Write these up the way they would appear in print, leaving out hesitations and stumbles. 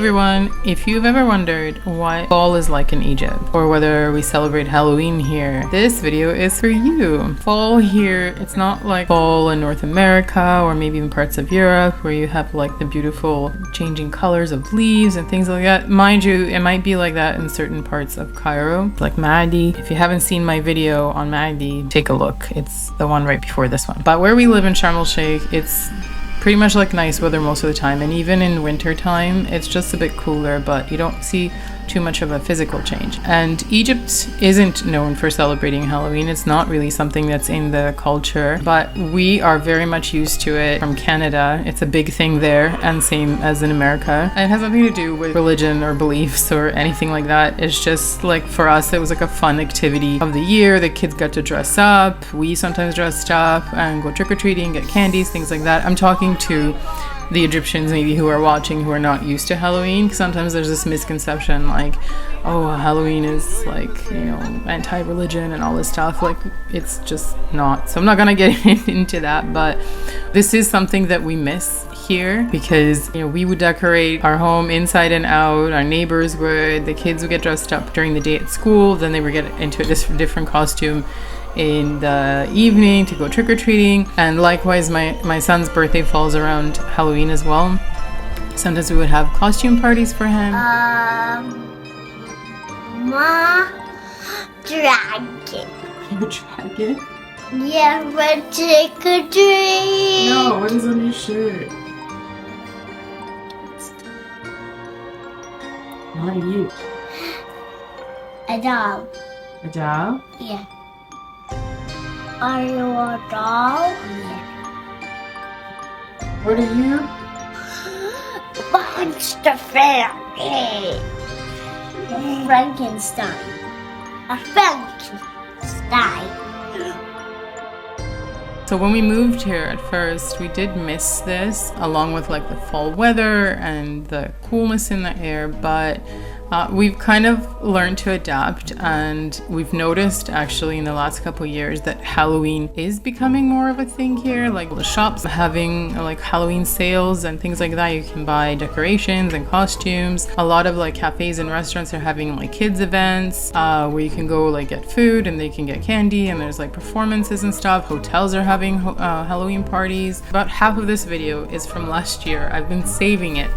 everyone, if you've ever wondered what fall is like in Egypt or whether we celebrate Halloween here, this video is for you. Fall here, it's not like fall in North America or maybe even parts of Europe where you have like the beautiful changing colors of leaves and things like that. Mind you, it might be like that in certain parts of Cairo, like Mahdi. If you haven't seen my video on Mahdi, take a look. It's the one right before this one. But where we live in Sharm El Sheikh, it's pretty much like nice weather most of the time, and even in winter time it's just a bit cooler, but you don't see too much of a physical change. And Egypt isn't known for celebrating Halloween. It's not really something that's in the culture, but we are very much used to it from Canada. It's a big thing there, and same as in America. And it has nothing to do with religion or beliefs or anything like that. It's just like, for us, it was like a fun activity of the year. The kids got to dress up. We sometimes dressed up and go trick-or-treating, get candies, things like that. I'm talking to the Egyptians maybe who are watching who are not used to Halloween, because sometimes there's this misconception like, oh, Halloween is like, you know, anti-religion and all this stuff. Like, it's just not. So I'm not gonna get into that, but this is something that we miss here, because, you know, we would decorate our home inside and out. Our neighbors would, the kids would get dressed up during the day at school, then they would get into a different costume in the evening to go trick-or-treating. And likewise, my son's birthday falls around Halloween as well. Sometimes we would have costume parties for him. Ma, dragon. A dragon? Yeah, but trick-or-treat. No, what is on your shirt? What are you? A doll. A doll? Yeah. Are you a doll? Yeah. What are you? Monster family. Frankenstein. A Frankenstein. So when we moved here at first, we did miss this, along with like the fall weather and the coolness in the air, but we've kind of learned to adapt, and we've noticed actually in the last couple of years that Halloween is becoming more of a thing here. Like the shops having like Halloween sales and things like that. You can buy decorations and costumes. A lot of like cafes and restaurants are having like kids events where you can go like get food and they can get candy, and there's like performances and stuff. Hotels are having Halloween parties. About half of this video is from last year. I've been saving it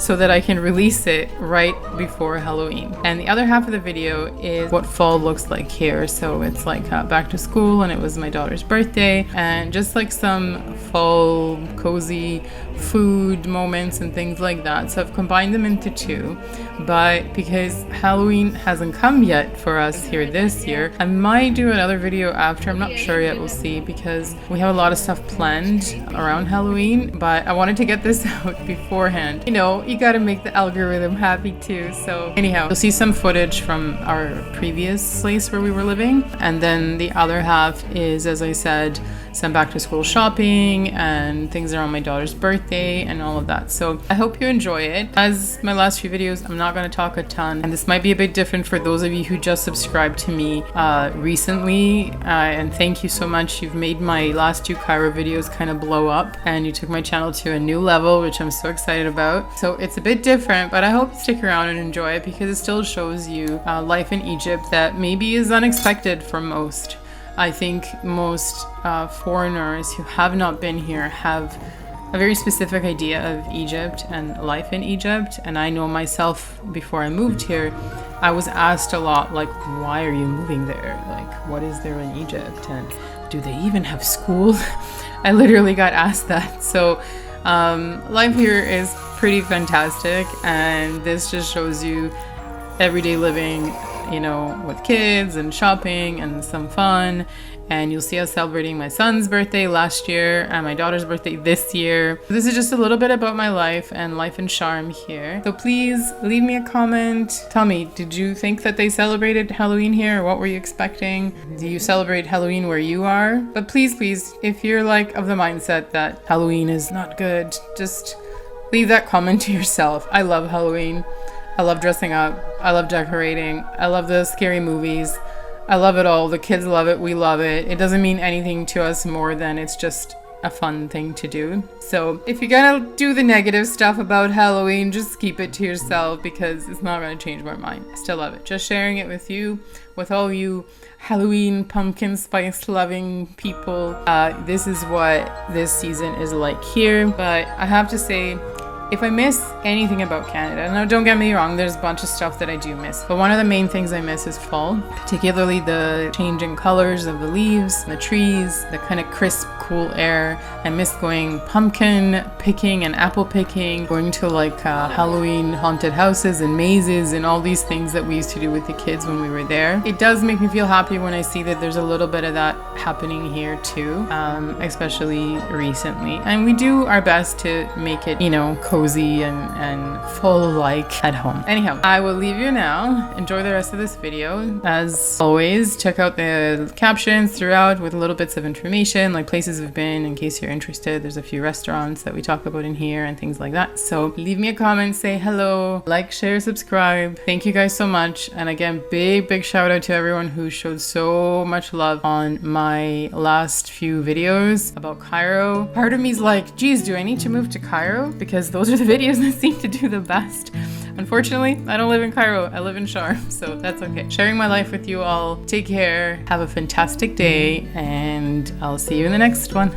so that I can release it right before Halloween. And the other half of the video is what fall looks like here. So it's like back to school, and it was my daughter's birthday, and just like some fall cozy food moments and things like that. So I've combined them into two, but because Halloween hasn't come yet for us here this year, I might do another video after. I'm not sure yet, we'll see, because we have a lot of stuff planned around Halloween, but I wanted to get this out beforehand. You know, you gotta make the algorithm happy too. So anyhow, you'll see some footage from our previous place where we were living, and then the other half is, as I said, some back to school shopping and things around my daughter's birthday and all of that. So I hope you enjoy it. As my last few videos, I'm not going to talk a ton, and this might be a bit different for those of you who just subscribed to me recently, and thank you so much. You've made my last two Cairo videos kind of blow up, and you took my channel to a new level, which I'm so excited about. So it's a bit different, but I hope you stick around and enjoy it, because it still shows you life in Egypt that maybe is unexpected for most. I think most foreigners who have not been here have a very specific idea of Egypt and life in Egypt. And I know myself, before I moved here, I was asked a lot, like, why are you moving there? Like, what is there in Egypt? And do they even have school? I literally got asked that. So life here is pretty fantastic, and this just shows you everyday living, you know, with kids and shopping and some fun. And you'll see us celebrating my son's birthday last year and my daughter's birthday this year. This is just a little bit about my life and life in Sharm here. So please leave me a comment. Tell me, did you think that they celebrated Halloween here? Or what were you expecting? Do you celebrate Halloween where you are? But please, if you're like of the mindset that Halloween is not good, just leave that comment to yourself. I love Halloween. I love dressing up. I love decorating. I love the scary movies. I love it all. The kids love it. We love it. It doesn't mean anything to us more than it's just a fun thing to do. So if you're gonna do the negative stuff about Halloween, just keep it to yourself because it's not gonna change my mind. I still love it. Just sharing it with you, with all you Halloween pumpkin spice loving people. This is what this season is like here. But I have to say, if I miss anything about Canada, now don't get me wrong, there's a bunch of stuff that I do miss, but one of the main things I miss is fall, particularly the changing colors of the leaves, the trees, the kind of crisp, cool air. I miss going pumpkin picking and apple picking, going to like Halloween haunted houses and mazes and all these things that we used to do with the kids when we were there. It does make me feel happy when I see that there's a little bit of that happening here too, especially recently. And we do our best to make it, you know, cozy and fall-like at home. Anyhow, I will leave you now. Enjoy the rest of this video. As always, check out the captions throughout with little bits of information, like places we've been in case you're interested. There's a few restaurants that we talk about in here and things like that. So leave me a comment, say hello, like, share, subscribe. Thank you guys so much. And again, big shout out to everyone who showed so much love on my last few videos about Cairo. Part of me is like, geez, do I need to move to Cairo? Because those are the videos that seem to do the best. Unfortunately, I don't live in Cairo. I live in Sharm, so that's okay. Sharing my life with you all. Take care. Have a fantastic day, and I'll see you in the next one.